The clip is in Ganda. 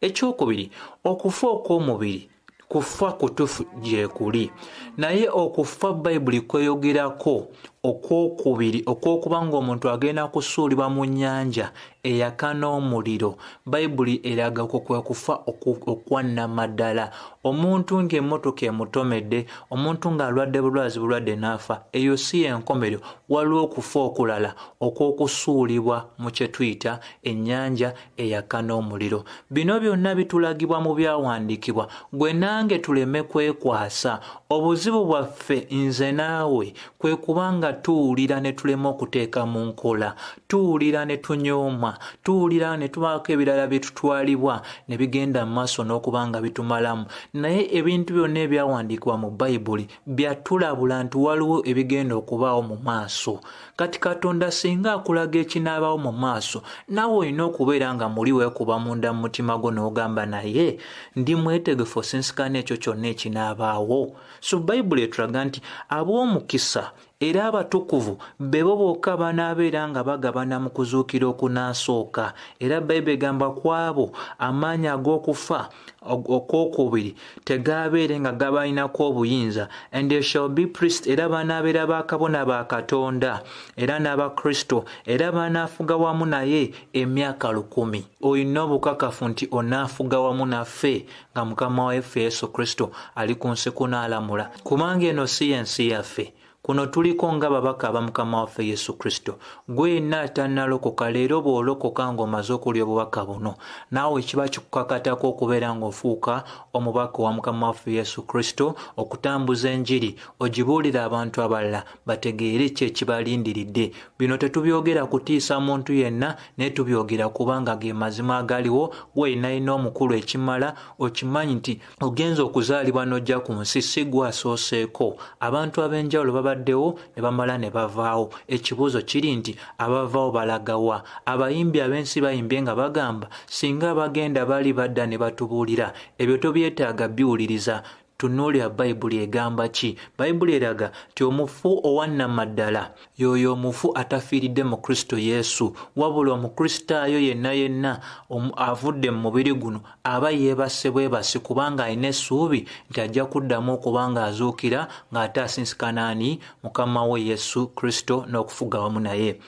Ekyokubiri, okufa okw'omubiri kufa kutufu gye kuli, naye okufa Bayibuli kweyogerako okwokubiri okw'okuba ng'omuntu agenda kusuulibwa mu nnyanja eyaka n'omuliro. Bayibuli eraga okwo kwe kufa okwannama ddala. Omuntu ng'emmotoka emutomedde, omuntu ng'alwadde bulwadde n'afa, eyo si y'enkomerero. Waliwo okufa okulala okw'okusuulibwa mu kye tuyita ennyanja eyaka n'omuliro. Bino byonna bitulagibwa mu byawandiikibwa, gwe nange tuleme kwekwasa. Obuzibu bwaffe nze naawe kwe kubanga tuwulira ne tulema okuteeka mu nkola, tuwulira ne tunyooma, tuwulira ne tubaako ebirala bitutwalibwa ne bigenda mu maaso n'okuba nga bitumalamu. Naye ebintu byonna ebyawandiikibwa mu Bayibuli byatulabula nti waliwo ebigenda okubaawo mu maaso. Kati Katonda singa akulaga ekinaabaawo mu maaso, naawe olina okubeera nga muli weekuba munda mu mutima gwo n'ogamba naye ndi mwetegefu osinsikana ekyo kyonna ekinaabaawo. So Bayibuli etulaga nti ab'omukisa era abatukuvu bebo bokka banaabeera nga bagabana mu kuzuukira okunaasooka. Era Bayibuli egamba ku abo amaanyi ag'okufa okwokubiri tegaabeere nga gabalinako obuyinza. And they shall be priests, era banaabeera bakabona ba Katonda era n'Abakristo, era banaafuga wamu naye emyaka 100. Olina obukakafu nti onaafuga wamu naffe nga Mukama waffe Yesu Kristo ali ku nsi kunaalamula, kubanga eno si y'ensi yaffe. Kuno tuliko nga babaka ba Mukama waffe Yesu Kristo. Gwe yenna atannalokoka leero bw'olokoka ng'omaze okulya obubaka buno, naawe kiba kikukakatako okubeera ng'ofuuka omubaka wa Mukama waffe Yesu Kristo, okutambuza enjiri ogibuulira abantu abalala bategeere ki ekibalindiridde. Bino tetubyogera kutiisa muntu yenna, naye tubyogera kubanga ge mazima agaliwo. Gwe yenna omukulu ekimala okimanyi nti ogenza okuzaalibwa n'ojja ku nsi si gwe asooseeko. Abantu ab'enjawulo baddewo ne bamala ne bavaawo. Ekibuuzo kiri nti abavaawo balagawa? Abayimbi ab'ensi bayimbye nga bagamba singa abagenda bali badda ne batubuulira. Ebyo tobyetaaga biwuliriza. Tunuulira Bayibuli egamba ki? Bayibuli eraga nti omufu owannama ddala y'oyo omufu atafiiridde mu Kristo Yesu, wabula Omukristaayo yenna avudde mu mubiri guno aba yeebase bwebasi kubanga alina essuubi nti ajja kuddamu okuba ng'azuukira ng'ate asinsikana ani? Mukama we Yesu Kristo n'okufuga wamu naye.